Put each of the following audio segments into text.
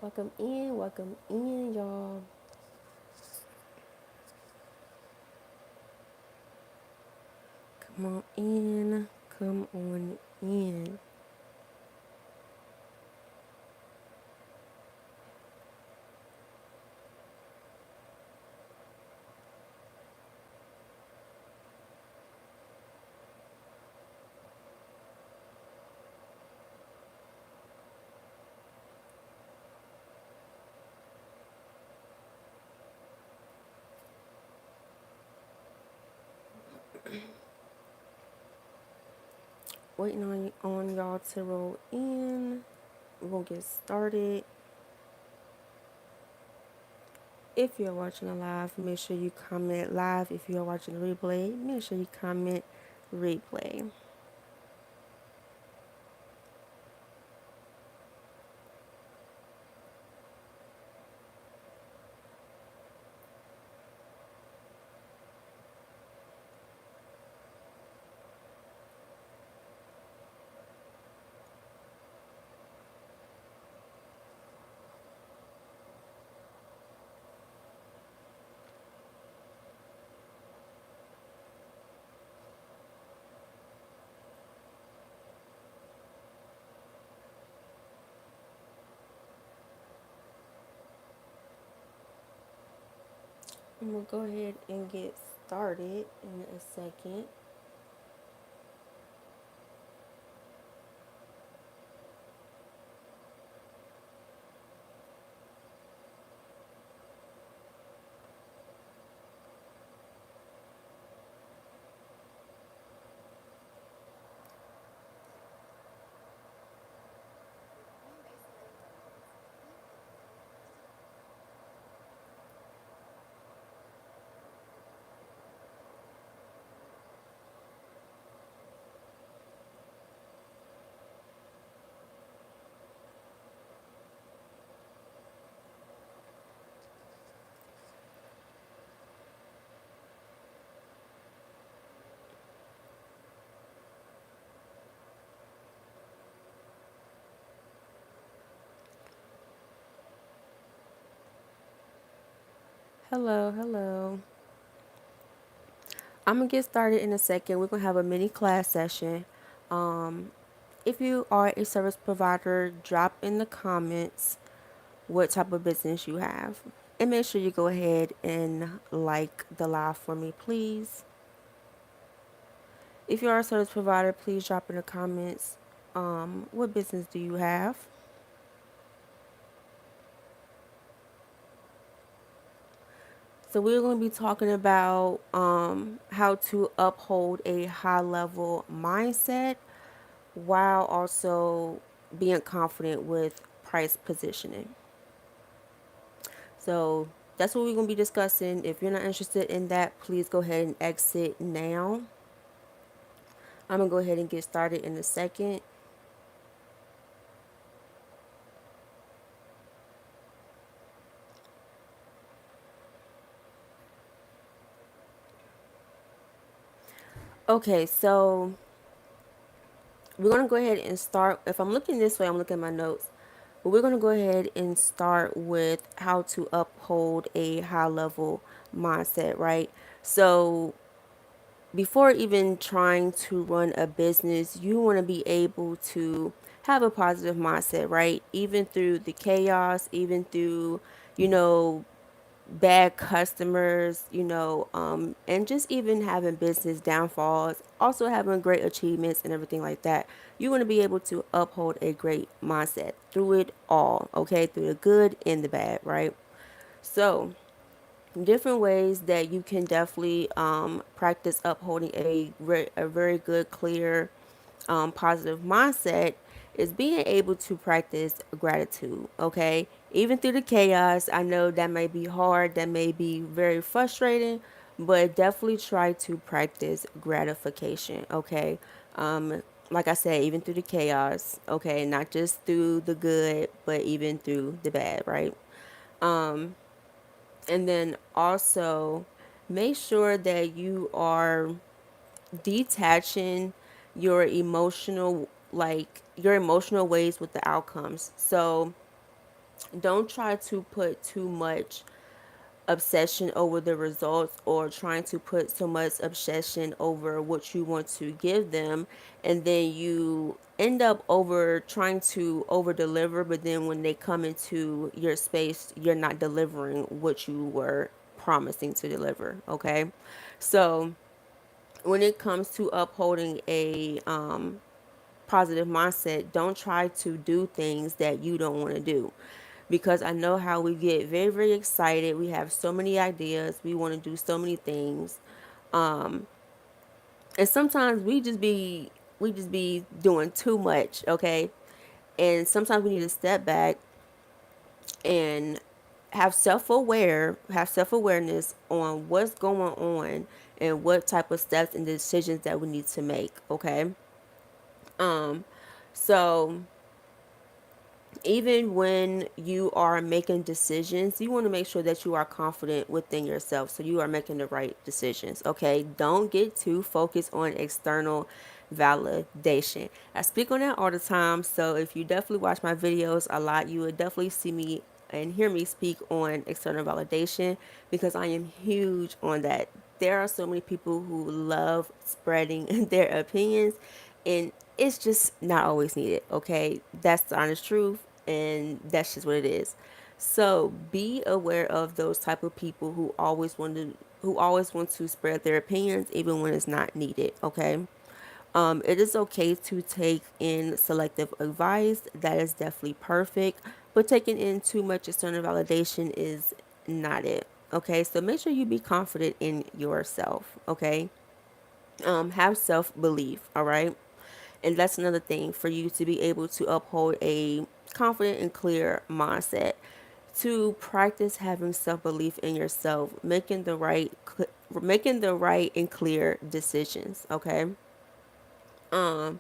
Welcome in, y'all. Come on in, come on in. Waiting on y'all to roll in. We're gonna get started. If you're watching a live, make sure you comment live. If you're watching the replay, make sure you comment replay. I'm gonna go ahead and get started in a second. Hello, hello. I'm gonna get started in a second. We're gonna have a mini class session. Um, if you are a service provider, drop in the comments what type of business you have. And make sure you go ahead and like the live for me, please. If you are a service provider, please drop in the comments what business do you have. So we're going to be talking about how to uphold a high level mindset while also being confident with price positioning. So that's what we're going to be discussing. If you're not interested in that, please go ahead and exit now. I'm going to go ahead and get started in a second. Okay, so we're going to go ahead and start. If I'm looking this way, I'm looking at my notes. But we're going to go ahead and start with how to uphold a high level mindset, right? So before even trying to run a business, you want to be able to have a positive mindset, right? Even through the chaos, even through, you know, bad customers, and just even having business downfalls, also having great achievements and everything like that. You want to be able to uphold a great mindset through it all, okay? Through the good and the bad, right? So, different ways that you can definitely practice upholding a very good, clear, positive mindset is being able to practice gratitude, okay? Even through the chaos, I know that may be hard, that may be very frustrating, but definitely try to practice gratification, okay? Like I said, even through the chaos, okay? Not just through the good, but even through the bad, right? And then also make sure that you are detaching your emotional your emotional ways with the outcomes. So Don't try to put too much obsession over the results, or trying to put so much obsession over what you want to give them, and then you end up over trying to over deliver, but then when they come into your space, you're not delivering what you were promising to deliver. Okay, so when it comes to upholding a positive mindset, don't try to do things that you don't want to do. Because I know how we get very, very excited. We have so many ideas. We want to do so many things. And sometimes we just be doing too much, okay? And sometimes we need to step back and have self-awareness on what's going on and what type of steps and decisions that we need to make, okay? So even when you are making decisions, you want to make sure that you are confident within yourself, so you are making the right decisions. Okay, don't get too focused on external validation. I speak on that all the time, so if you definitely watch my videos a lot, you would definitely see me and hear me speak on external validation, because I am huge on that. There are so many people who love spreading their opinions, and it's just not always needed. Okay, that's the honest truth, and that's just what it is. So be aware of those type of people who always want to spread their opinions even when it's not needed. Okay, it is okay to take in selective advice. That is definitely perfect, but taking in too much external validation is not it. Okay, so make sure you be confident in yourself. Okay, have self belief. All right. And that's another thing for you to be able to uphold a confident and clear mindset. To practice having self-belief in yourself, making the right and clear decisions, okay? And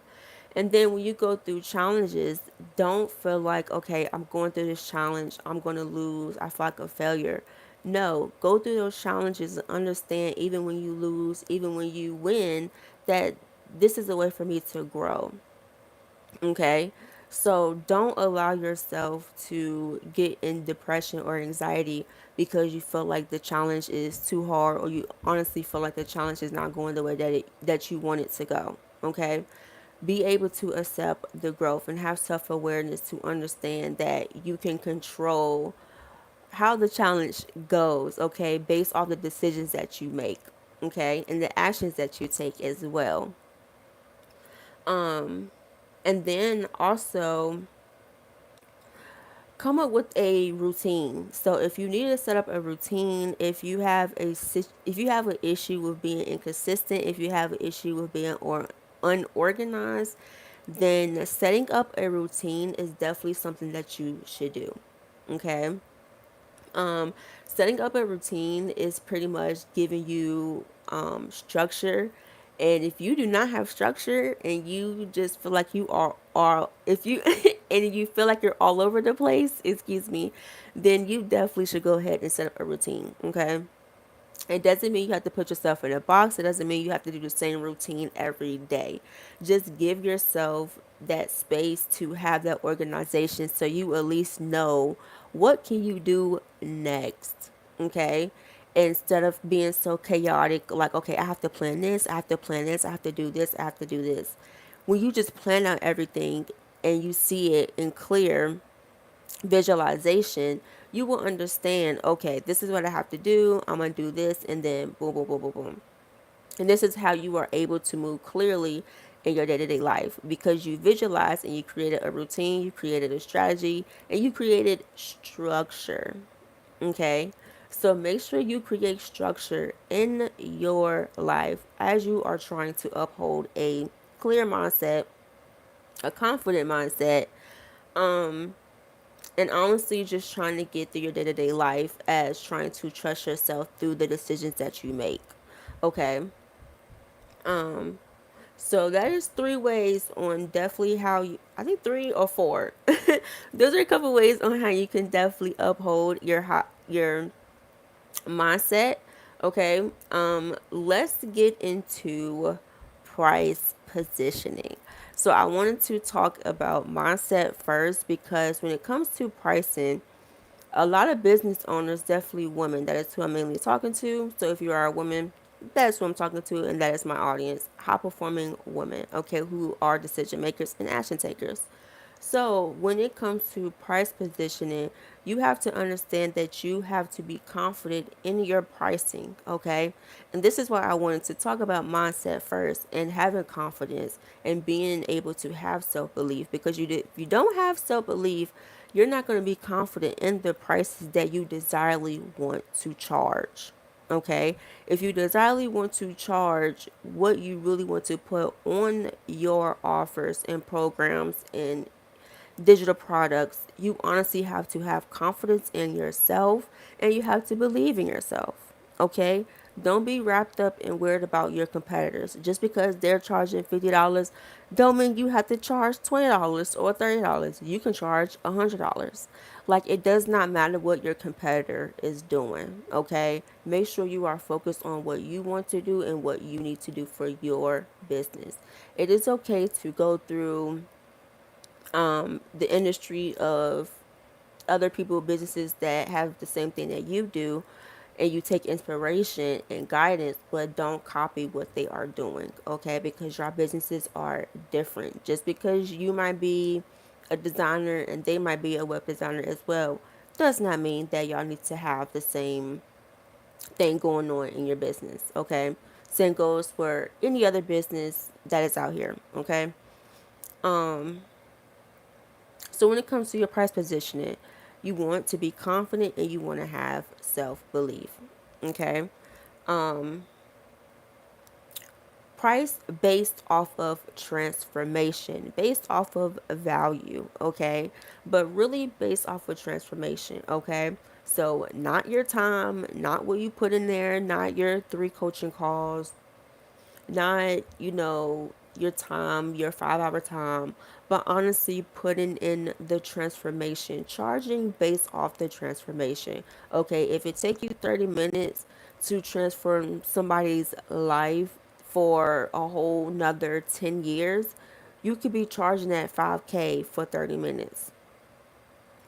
then when you go through challenges, don't feel like, okay, I'm going through this challenge, I'm going to lose, I feel like a failure. No, go through those challenges and understand, even when you lose, even when you win, that this is a way for me to grow. Okay. So don't allow yourself to get in depression or anxiety because you feel like the challenge is too hard, or you honestly feel like the challenge is not going the way that you want it to go. Okay? Be able to accept the growth and have self-awareness to understand that you can control how the challenge goes, okay, based off the decisions that you make, okay, and the actions that you take as well. And then also come up with a routine. So if you need to set up a routine, if you have an issue with being inconsistent, if you have an issue with being or unorganized, then setting up a routine is definitely something that you should do. Okay? Um, Setting up a routine is pretty much giving you structure. And if you do not have structure and you just feel like you are if you and you feel like you're all over the place, excuse me, then you definitely should go ahead and set up a routine. Okay. It doesn't mean you have to put yourself in a box. It doesn't mean you have to do the same routine every day. Just give yourself that space to have that organization, so you at least know what can you do next. Okay? Instead of being so chaotic, like, okay, I have to plan this, I have to plan this, I have to do this, I have to do this. When you just plan out everything and you see it in clear visualization, you will understand, okay, this is what I have to do. I'm going to do this, and then boom, boom, boom, boom, boom. And this is how you are able to move clearly in your day to day life, because you visualized and you created a routine, you created a strategy, and you created structure. Okay. So make sure you create structure in your life as you are trying to uphold a clear mindset, a confident mindset, and honestly just trying to get through your day-to-day life as trying to trust yourself through the decisions that you make. Okay. So that is three ways on definitely how you, I think three or four. Those are a couple ways on how you can definitely uphold your mindset. Okay. Let's get into price positioning. So I wanted to talk about mindset first, because when it comes to pricing, A lot of business owners, definitely women, that is who I'm mainly talking to. So if you are a woman, that's who I'm talking to, and that is my audience. High performing women, okay, who are decision makers and action takers. So, when it comes to price positioning, you have to understand that you have to be confident in your pricing, okay? And this is why I wanted to talk about mindset first and having confidence and being able to have self-belief, because if you don't have self-belief, you're not going to be confident in the prices that you desirely want to charge. Okay, if you desirely want to charge what you really want to put on your offers and programs and digital products, you honestly have to have confidence in yourself and you have to believe in yourself. Okay? Don't be wrapped up and worried about your competitors. Just because they're charging $50 don't mean you have to charge $20 or $30. You can charge $100. Like, it does not matter what your competitor is doing, okay? Make sure you are focused on what you want to do and what you need to do for your business. It is okay to go through the industry of other people, businesses that have the same thing that you do, and you take inspiration and guidance, but don't copy what they are doing, okay? Because your businesses are different. Just because you might be a designer and they might be a web designer as well, does not mean that y'all need to have the same thing going on in your business, okay? Same goes for any other business that is out here, okay? So when it comes to your price positioning, you want to be confident and you want to have self-belief. Okay? Price based off of transformation, based off of value, okay? But really based off of transformation, okay? So not your time, not what you put in there, not your 3 coaching calls, not, your time, your 5 hour time, but honestly putting in the transformation, charging based off the transformation. Okay, if it take you 30 minutes to transform somebody's life for a whole nother 10 years, you could be charging that 5K for 30 minutes.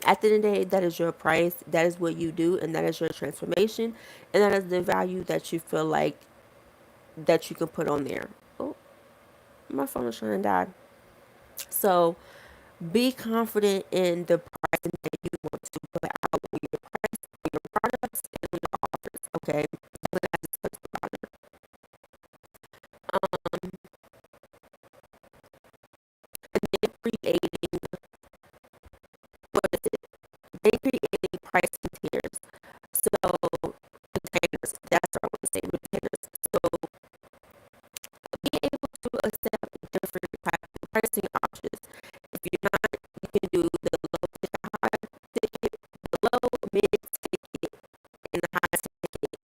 At the end of the day, that is your price, that is what you do, and that is your transformation, and that is the value that you feel like that you can put on there. Oh, my phone is trying to die. So be confident in the pricing that you want to put out on your price, on your products, and on your offers. Okay. Creating what is it? They creating pricing tiers. So retainers. That's what I want to say. Retainers. So being able to accept different type of pricing options. If you're not, you can do the low ticket, high ticket, the low, mid ticket, and the high ticket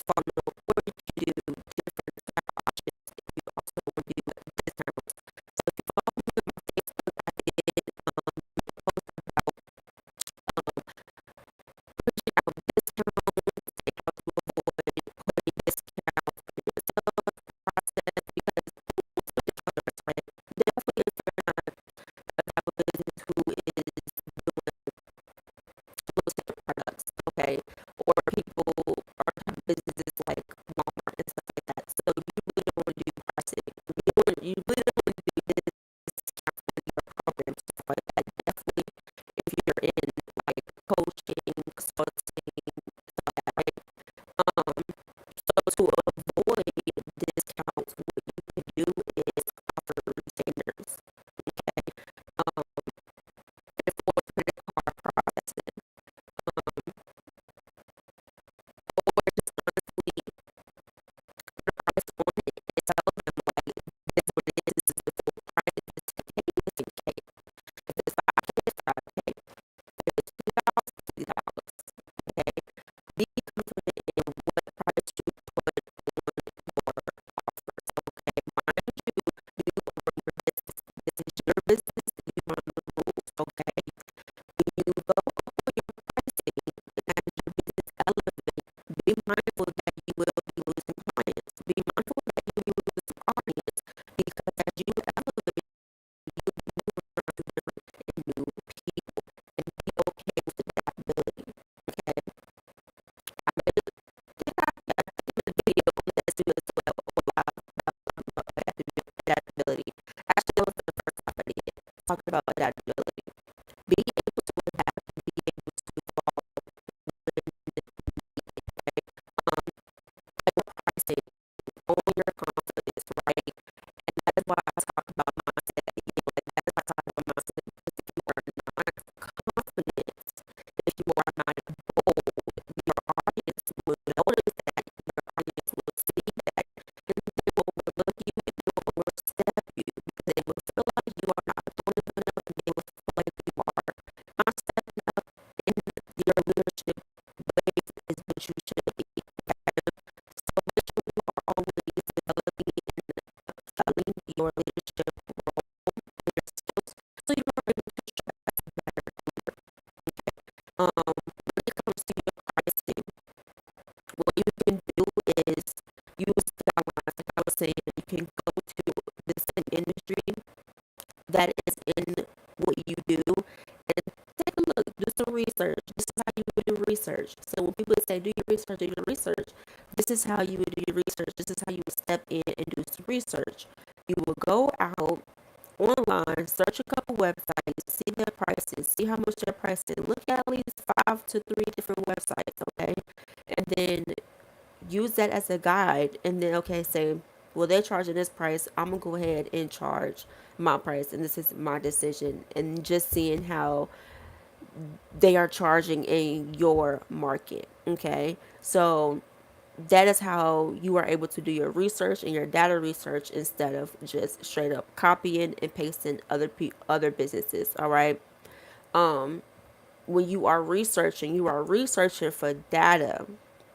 funnel, or you can do different type of options if you also want to do discounts. So if you follow me on my Facebook, I did Be able to adapt and be able to evolve pricing on your confidence, right? And that is why I talk about mindset. That is why I talk about mindset because if you are not confident, if you are not bold, your audience will notice that, your audience will see that, and they will overlook you and they will overstep you because they will feel like you are not doing enough and they will feel like you are not stepping up in your leadership ways is what you should be. So make sure you are always developing and selling your leadership and your skills so you are able to show as a better leader. When it comes to your pricing, what you can do is use the guidelines, like I was saying, you can go to the same industry that is in what you do and take a look, do some research. This is how you would do research. So when people say do your research, this is how you would do your research. This is how you would step in and do some research. You will go out online, search a couple websites, see their prices, see how much they're pricing. Look at least 5 to 3 different websites, okay? And then use that as a guide. And then, okay, say, well, they're charging this price. I'm going to go ahead and charge my price. And this is my decision. And just seeing how they are charging in your market, okay? So that is how you are able to do your research and your data research instead of just straight up copying and pasting other businesses. All right. When you are researching for data.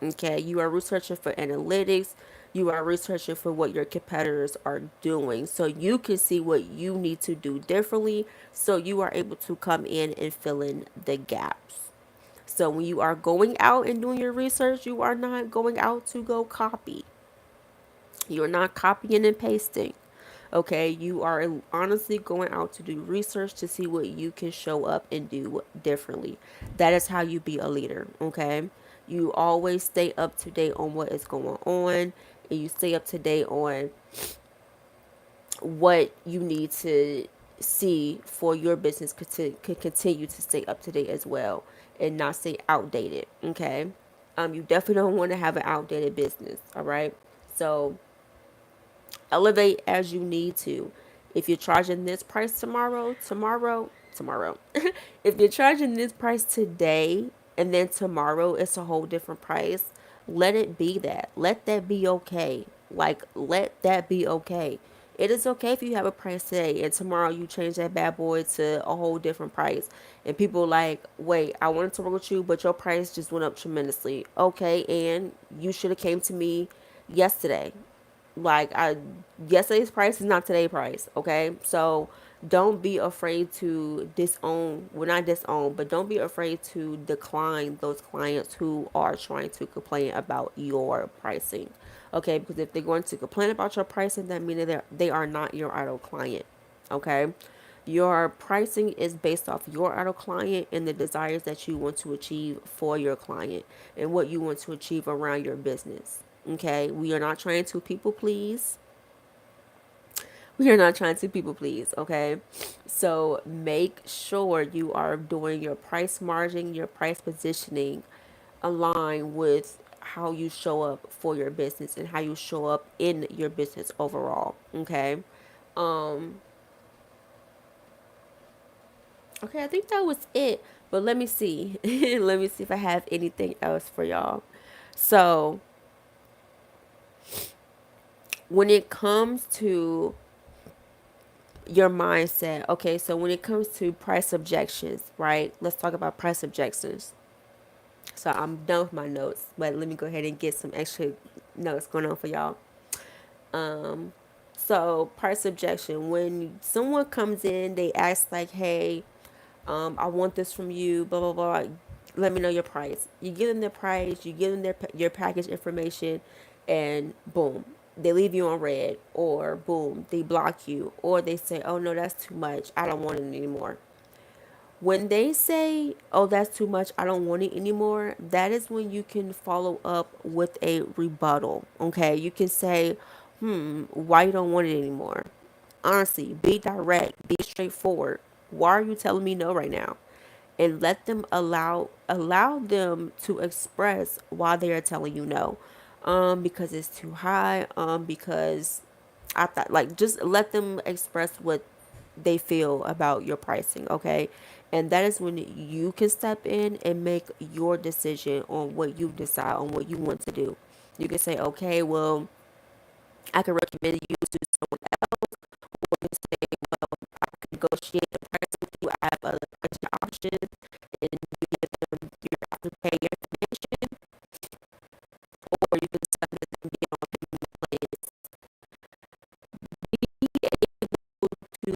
Okay, you are researching for analytics. You are researching for what your competitors are doing, so you can see what you need to do differently. So you are able to come in and fill in the gaps. So when you are going out and doing your research, you are not going out to go copy. You're not copying and pasting. Okay, you are honestly going out to do research to see what you can show up and do differently. That is how you be a leader. Okay, you always stay up to date on what is going on, and you stay up to date on what you need to see for your business could continue to stay up to date as well and not stay outdated. Okay, you definitely don't want to have an outdated business. All right, so elevate as you need to. If you're charging this price tomorrow. If you're charging this price today and then tomorrow it's a whole different price, let it be that. Let that be okay. Like, let that be okay. It is okay if you have a price today and tomorrow you change that bad boy to a whole different price. And people like, wait, I wanted to work with you, but your price just went up tremendously. Okay, and you should have came to me yesterday. Like, I yesterday's price is not today's price, okay? So don't be afraid to disown, well, not disown, but don't be afraid to decline those clients who are trying to complain about your pricing, okay? Because if they're going to complain about your pricing, that means that they are not your ideal client, okay? Your pricing is based off your ideal client and the desires that you want to achieve for your client and what you want to achieve around your business. Okay, we are not trying to people please. We are not trying to people please. Okay, so make sure you are doing your price margin, your price positioning align with how you show up for your business and how you show up in your business overall. Okay. Um, okay, I think that was it. But let me see. Let me see if I have anything else for y'all. So, when it comes to your mindset, okay, so when it comes to price objections, right? Let's talk about price objections. So, I'm done with my notes, but let me go ahead and get some extra notes going on for y'all. Um, so price objection, when someone comes in, they ask like, "Hey, I want this from you, blah blah blah. Let me know your price." You give them their price, you give them your package information, and boom, they leave you on red, or boom, they block you, or they say, "Oh no, that's too much. I don't want it anymore." When they say, "Oh, that's too much. I don't want it anymore," that is when you can follow up with a rebuttal. Okay, you can say, "Why you don't want it anymore?" Honestly, be direct, be straightforward. Why are you telling me no right now? And let them allow them to express why they are telling you no. Because it's too high. Because I thought, like, just let them express what they feel about your pricing, okay? And that is when you can step in and make your decision on what you decide on what you want to do. You can say, okay, well, I can recommend you to someone else, or you can say, well, I can negotiate the price with you. I have other pricing options, and you give them your after pay information, or you can set them to be on payment plans. Be able to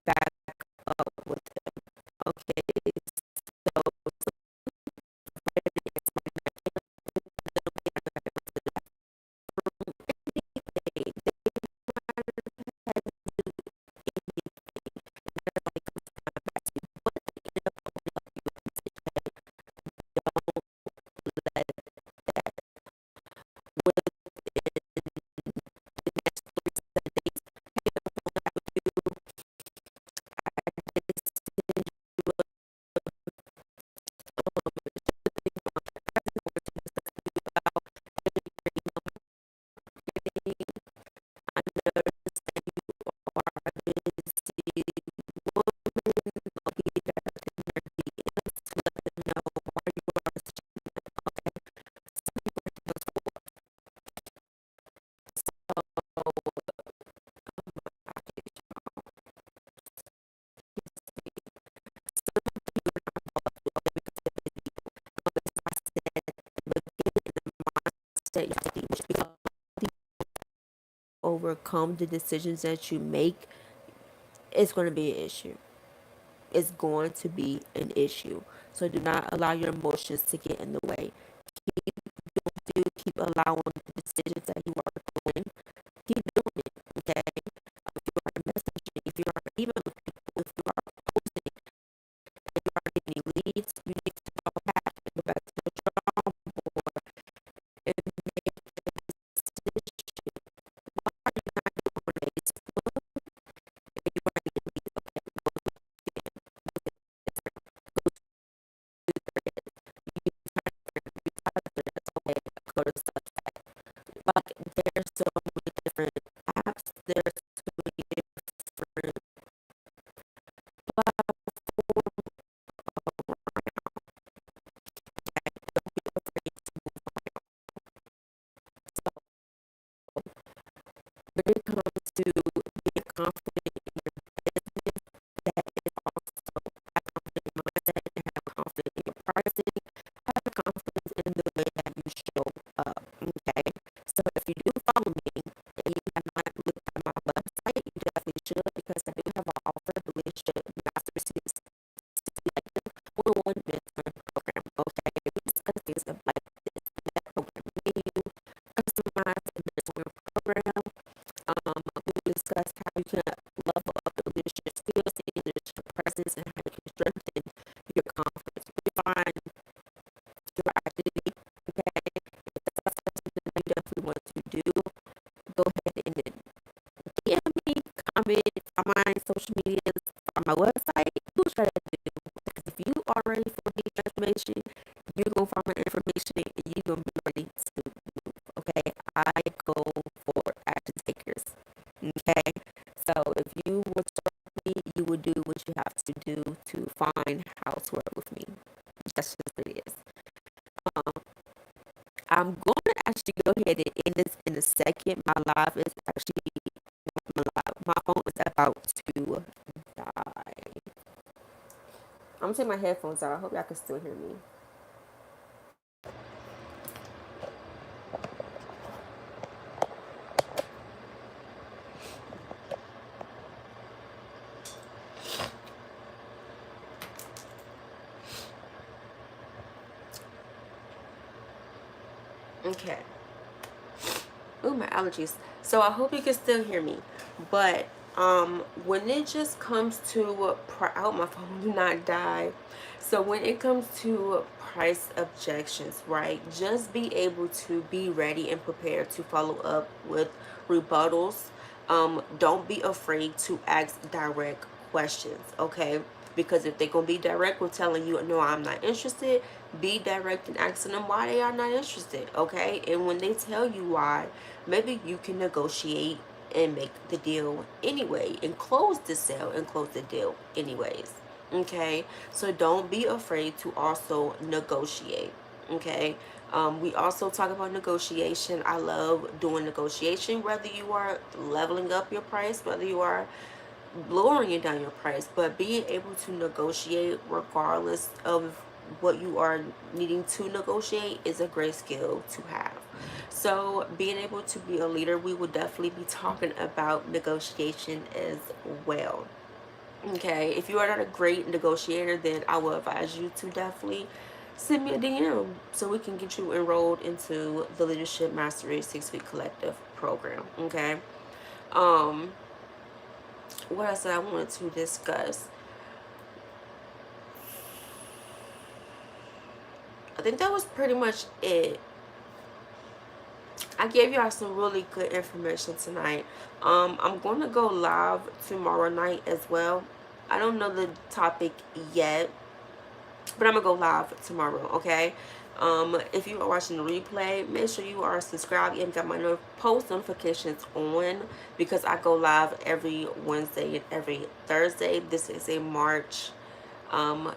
back up with them. Okay, so overcome the decisions that you make, it's going to be an issue. It's going to be an issue. So do not allow your emotions to get in the way. Keep allowing the decisions that you are doing. Keep doing it. Okay. If you are messaging, if you are even with people, if you are posting, if you are getting leads, you need to go back and go back to the drawing board and make a decision. Why are you not doing Facebook? If you are getting leads, okay, go to LinkedIn, go to Instagram, go to Twitter. You type it, that's okay. Go to Substack. Like, there's so many different apps. There's so many different when it comes to being confident in your business, that is also a confident mindset and have confidence in your pricing, have confidence in the way that you show up. Okay. So if you do follow me and you have not looked at my website, you definitely should, because I do have an offer, the leadership master selective one-on-one mentoring program. Okay. We discuss things like this, that program menu, customize and mentoring program. We discuss how you can level up your leadership skills and leadership presence, and how you can strengthen your information, you're gonna find my information, and you're gonna be ready to move. Okay, I go for action takers. Okay, so if you want to work with me, you will do what you have to do to find how to work with me. That's just what it is. Um, I'm going to actually go ahead and end this in a second. My live is actually my phone is about to die. I'm gonna take my headphones out. I hope y'all can still hear me. Okay. Ooh, my allergies. So I hope you can still hear me. But when it just comes to I hope my phone do not die. So when it comes to price objections, right? Just be able to be ready and prepared to follow up with rebuttals. Don't be afraid to ask direct questions, okay? Because if they're gonna be direct with telling you no, I'm not interested, be direct and asking them why they are not interested, okay? And when they tell you why, maybe you can negotiate and make the deal anyway and close the sale and close the deal anyways, okay? So don't be afraid to also negotiate, okay? We also talk about negotiation. I love doing negotiation, whether you are leveling up your price, whether you are lowering it down your price, but being able to negotiate regardless of what you are needing to negotiate is a great skill to have. So being able to be a leader, we will definitely be talking about negotiation as well. Okay, if you are not a great negotiator, then I will advise you to definitely send me a DM so we can get you enrolled into the Leadership Mastery 6-week collective program. Okay. um what else I wanted to discuss? I think that was pretty much it. I gave y'all some really good information tonight. I'm going to go live tomorrow night as well. I don't know the topic yet, but I'm going to go live tomorrow, okay? If you are watching the replay, make sure you are subscribed and got my post notifications on, because I go live every Wednesday and every Thursday. This is a March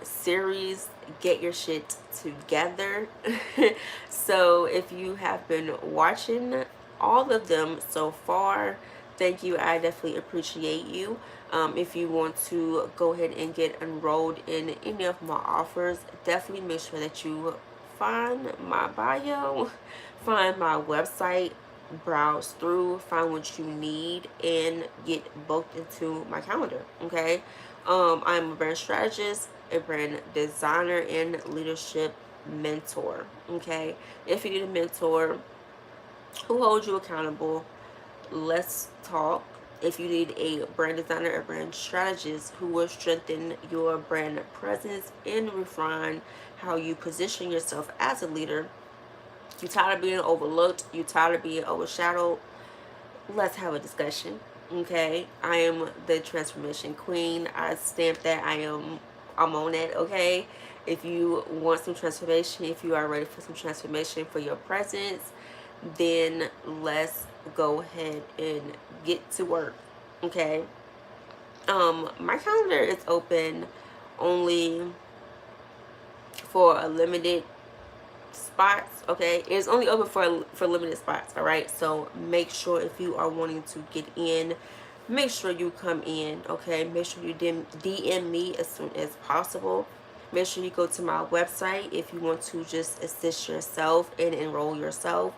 series, Get Your Shit Together. So if you have been watching all of them so far, thank you. I definitely appreciate you. If you want to go ahead and get enrolled in any of my offers, definitely make sure that you find my bio, find my website, browse through, find what you need, and get booked into my calendar. Okay. I'm a brand strategist, a brand designer, and leadership mentor. Okay. If you need a mentor who holds you accountable, let's talk. If you need a brand designer or brand strategist who will strengthen your brand presence and refine how you position yourself as a leader, you tired of being overlooked, you tired of being overshadowed, let's have a discussion. Okay, I am the transformation queen. I stamp that. I'm on it. Okay, if you want some transformation, if you are ready for some transformation for your presence, then let's go ahead and get to work. Okay. My calendar is open only for a limited spots. Okay, it's only open for limited spots. All right, so make sure if you are wanting to get in, make sure you come in. Okay, make sure you DM me as soon as possible. Make sure you go to my website if you want to just assist yourself and enroll yourself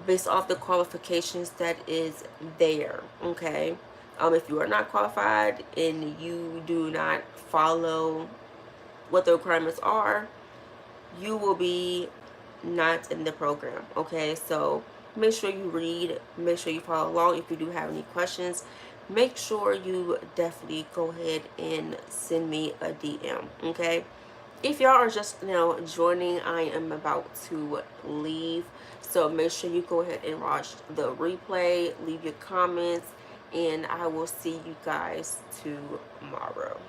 based off the qualifications that is there. Okay, if you are not qualified and you do not follow what the requirements are, you will be not in the program. Okay, so make sure you read, make sure you follow along. If you do have any questions, make sure you definitely go ahead and send me a DM. Okay, if y'all are just now joining, I am about to leave, so make sure you go ahead and watch the replay, leave your comments, and I will see you guys tomorrow.